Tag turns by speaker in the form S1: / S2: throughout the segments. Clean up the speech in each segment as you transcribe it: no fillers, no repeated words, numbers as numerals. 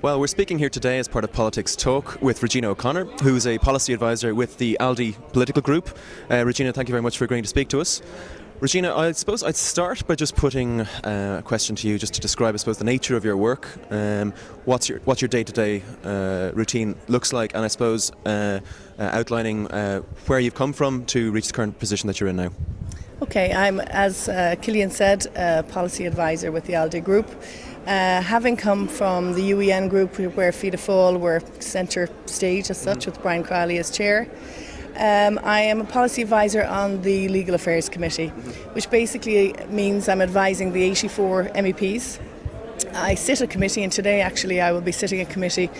S1: Well, we're speaking here today as part of Politics Talk with Regina O'Connor, who's a policy advisor with the ALDI political group. Regina, thank you very much for agreeing to speak to us. Regina, I suppose I'd start by just putting a question to you, just to describe, I suppose, the nature of your work, what your day-to-day routine looks like, and I suppose outlining where you've come from to reach the current position that you're in now. Okay,
S2: I'm, as Killian said, a policy advisor with the ALDI group. Having come from the UEN group, where Fianna Fáil were centre stage as such, with Brian Crowley as chair, I am a policy advisor on the Legal Affairs Committee, which basically means I'm advising the 84 MEPs. I sit a committee, and today actually I will be sitting a committee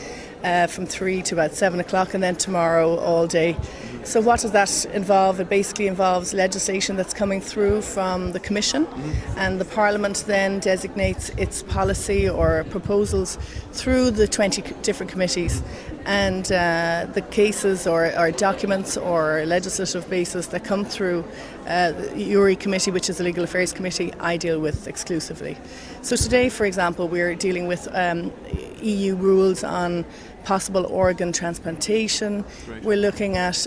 S2: from 3 to about 7 o'clock, and then tomorrow all day. So what does that involve? It basically involves legislation that's coming through from the Commission, and the Parliament then designates its policy or proposals through the 20 different committees. And the cases or documents or legislative basis that come through the URI committee, which is the Legal Affairs Committee, I deal with exclusively. So today, for example, we're dealing with EU rules on possible organ transplantation. Right. We're looking at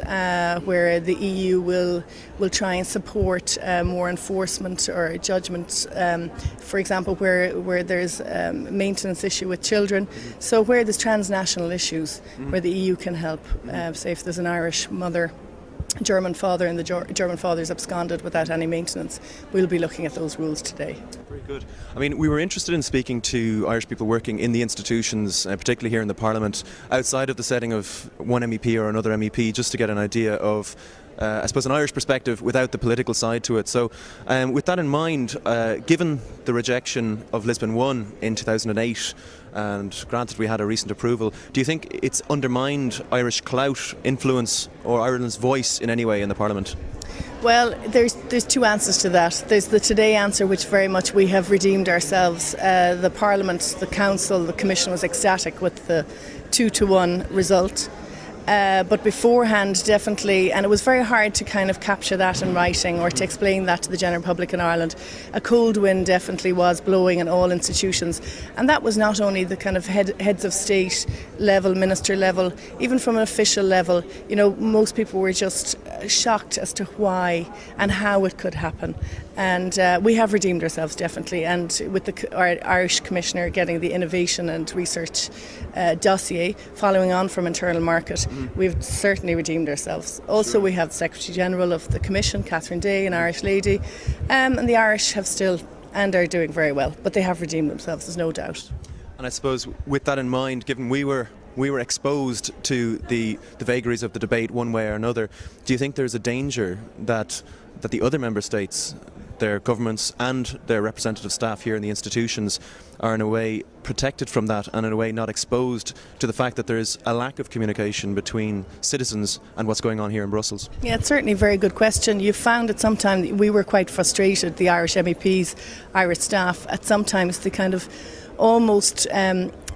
S2: where the EU will try and support more enforcement or judgment, for example, where there's maintenance issue with children. So where there's transnational issues, where the EU can help, say if there's an Irish mother, German father, and the German father's absconded without any maintenance, we'll be looking at those rules today.
S1: Very good. I mean, we were interested in speaking to Irish people working in the institutions, particularly here in the Parliament, outside of the setting of one MEP or another MEP, just to get an idea of I suppose an Irish perspective without the political side to it. So with that in mind, given the rejection of Lisbon 1 in 2008, and granted we had a recent approval, do you think it's undermined Irish clout, influence, or Ireland's voice in any way in the Parliament?
S2: Well, there's two answers to that. There's the today answer, which very much we have redeemed ourselves. The Parliament, the Council, the Commission was ecstatic with the 2-1 result. But beforehand, definitely, and it was very hard to kind of capture that in writing or to explain that to the general public in Ireland. A cold wind definitely was blowing in all institutions, and that was not only the kind of heads of state level, minister level, even from an official level. You know, most people were just shocked as to why and how it could happen. And we have redeemed ourselves, definitely. And with our Irish Commissioner getting the innovation and research dossier, following on from internal market, we've certainly redeemed ourselves. Also, we have the Secretary General of the Commission, Catherine Day, an Irish lady, and the Irish have still and are doing very well, but they have redeemed themselves, there's no doubt.
S1: And I suppose with that in mind, given we were exposed to the vagaries of the debate one way or another, do you think there's a danger that the other member states, their governments and their representative staff here in the institutions are in a way protected from that and in a way not exposed to the fact that there is a lack of communication between citizens and what's going on here in Brussels? Yeah,
S2: it's certainly a very good question. You found at some time we were quite frustrated, the Irish MEPs, Irish staff, at sometimes the kind of almost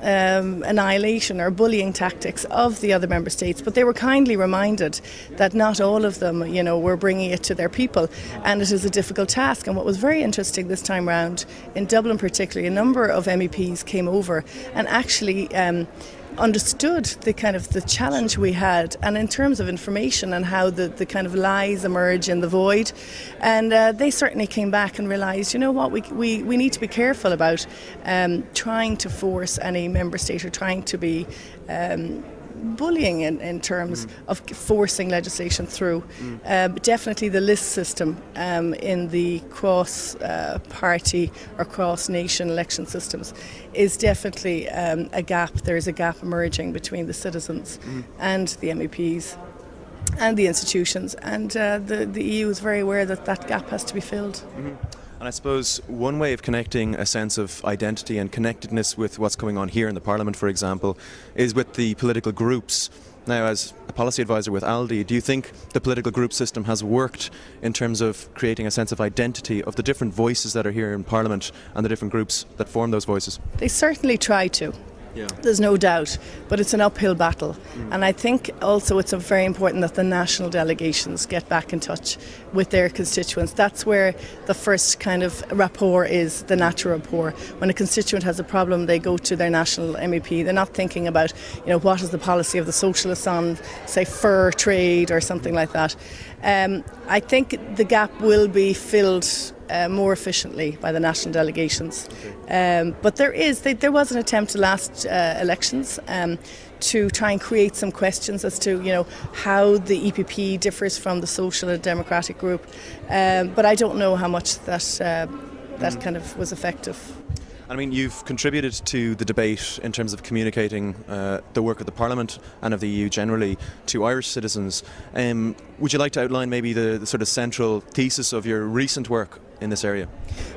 S2: annihilation or bullying tactics of the other member states, but they were kindly reminded that not all of them, you know, were bringing it to their people, and it is a difficult task. And what was very interesting this time round, in Dublin particularly, a number of MEPs came over and actually understood the kind of the challenge we had, and in terms of information and how the kind of lies emerge in the void, and they certainly came back and realised, you know what, we need to be careful about trying to force any member state or trying to be bullying in terms of forcing legislation through. Definitely the list system in the cross-party or cross-nation election systems is definitely a gap. There is a gap emerging between the citizens and the MEPs and the institutions, and the EU is very aware that that gap has to be filled.
S1: And I suppose one way of connecting a sense of identity and connectedness with what's going on here in the Parliament, for example, is with the political groups. Now, as a policy advisor with ALDI, do you think the political group system has worked in terms of creating a sense of identity of the different voices that are here in Parliament and the different groups that form those voices?
S2: They certainly try to.
S1: Yeah.
S2: There's no doubt, but it's an uphill battle. And I think also it's very important that the national delegations get back in touch with their constituents. That's where the first kind of rapport is, the natural rapport. When a constituent has a problem, they go to their national MEP. They're not thinking about, what is the policy of the socialists on, say, fur trade or something like that. I think the gap will be filled more efficiently by the national delegations. But there was an attempt at last elections to try and create some questions as to how the EPP differs from the Social and Democratic group. But I don't know how much that kind of was effective.
S1: I mean, you've contributed to the debate in terms of communicating the work of the Parliament and of the EU generally to Irish citizens. Would you like to outline maybe the sort of central thesis of your recent work in this area?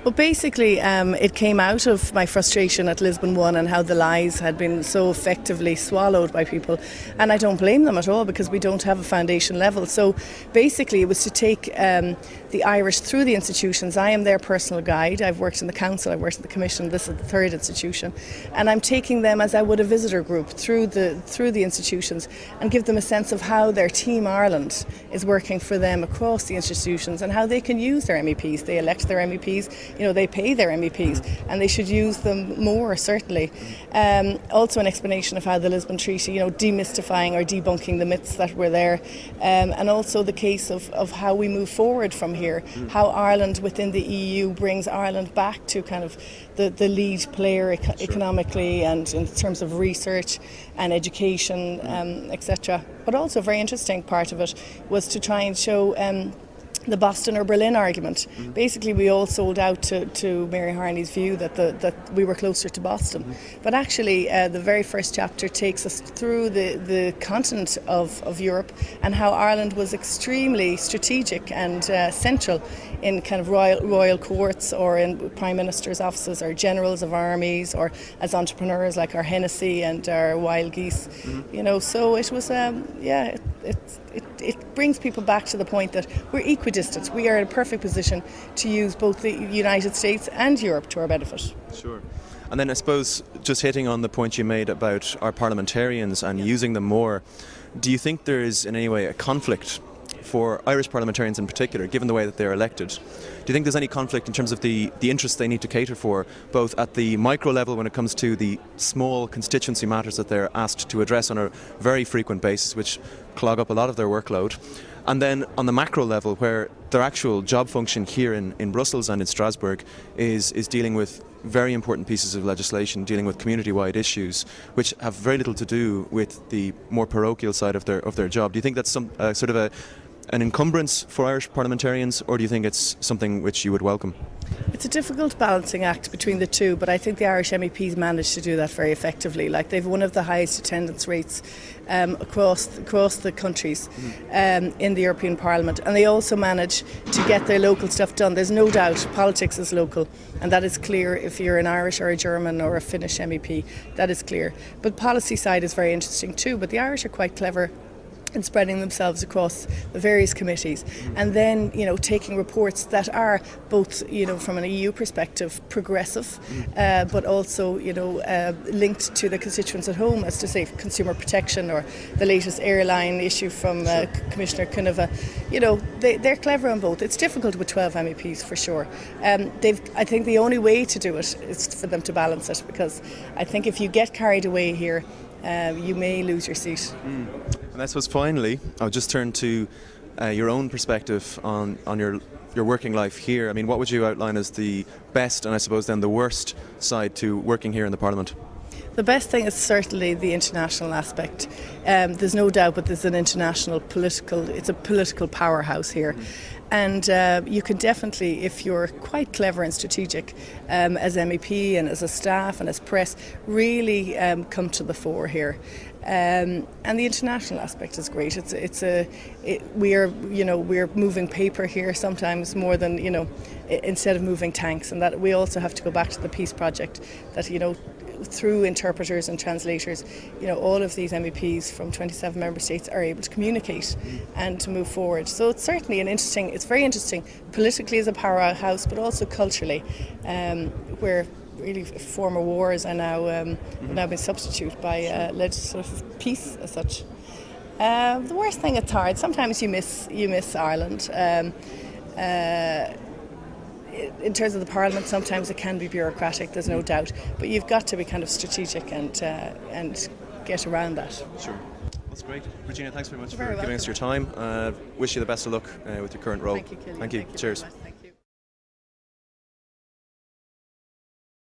S2: Well, basically, it came out of my frustration at Lisbon 1 and how the lies had been so effectively swallowed by people. And I don't blame them at all, because we don't have a foundation level. So basically, it was to take the Irish through the institutions. I am their personal guide. I've worked in the council, I've worked in the commission. This is the third institution. And I'm taking them as I would a visitor group through the institutions and give them a sense of how their Team Ireland is working for them across the institutions and how they can use their MEPs. They elect their MEPs, they pay their MEPs, and they should use them more, certainly. Also an explanation of how the Lisbon Treaty, demystifying or debunking the myths that were there, and also the case of how we move forward from here, how Ireland within the EU brings Ireland back to kind of the lead player economically and in terms of research and education, etc. But also a very interesting part of it was to try and show the Boston or Berlin argument. Basically, we all sold out to Mary Harney's view that we were closer to Boston. But actually, the very first chapter takes us through the continent of Europe and how Ireland was extremely strategic and central in kind of royal courts or in prime ministers' offices or generals of armies or as entrepreneurs like our Hennessy and our Wild Geese. So it was, it brings people back to the point that we're equidistant. We are in a perfect position to use both the United States and Europe to our benefit.
S1: Sure. And then I suppose just hitting on the point you made about our parliamentarians and using them more, do you think there is in any way a conflict for Irish parliamentarians in particular, given the way that they're elected? Do you think there's any conflict in terms of the interests they need to cater for, both at the micro level when it comes to the small constituency matters that they're asked to address on a very frequent basis, which clog up a lot of their workload, and then on the macro level where their actual job function here in Brussels and in Strasbourg is dealing with very important pieces of legislation, dealing with community-wide issues which have very little to do with the more parochial side of their job? Do you think that's some sort of an encumbrance for Irish parliamentarians, or do you think it's something which you would welcome?
S2: It's a difficult balancing act between the two, but I think the Irish MEPs managed to do that very effectively. Like, they've one of the highest attendance rates across the countries in the European Parliament, and they also manage to get their local stuff done. There's no doubt politics is local, and that is clear if you're an Irish or a German or a Finnish MEP. That is clear. But policy side is very interesting too. But the Irish are quite clever and spreading themselves across the various committees, and then taking reports that are both from an EU perspective progressive, but also linked to the constituents at home, as to say consumer protection or the latest airline issue from Commissioner Kehoe. They're clever on both. It's difficult with 12 MEPs for sure. I think the only way to do it is for them to balance it, because I think if you get carried away here, you may lose your seat.
S1: And I suppose finally, I'll just turn to your own perspective on your working life here. I mean, what would you outline as the best and I suppose then the worst side to working here in the Parliament?
S2: The best thing is certainly the international aspect. There's no doubt, but there's an international it's a political powerhouse here. And you can definitely, if you're quite clever and strategic as MEP and as a staff and as press, really come to the fore here. And the international aspect is great. We're moving paper here sometimes more than instead of moving tanks, and that we also have to go back to the peace project. That through interpreters and translators, all of these MEPs from 27 member states are able to communicate and to move forward. So it's certainly it's very interesting politically as a powerhouse, but also culturally, where really former wars are now now been substituted by legislative peace as such. The worst thing, it's hard. Sometimes you miss Ireland. In terms of the Parliament, sometimes it can be bureaucratic. There's no doubt, but you've got to be kind of strategic and get around that.
S1: Sure. That's great. Regina, thanks very much
S2: You're
S1: for
S2: very
S1: giving us
S2: welcome.
S1: your time. Wish you the best of luck with your current role.
S2: Thank you, Killian.
S1: Thank you.
S2: Thank you
S1: Cheers.
S2: very much.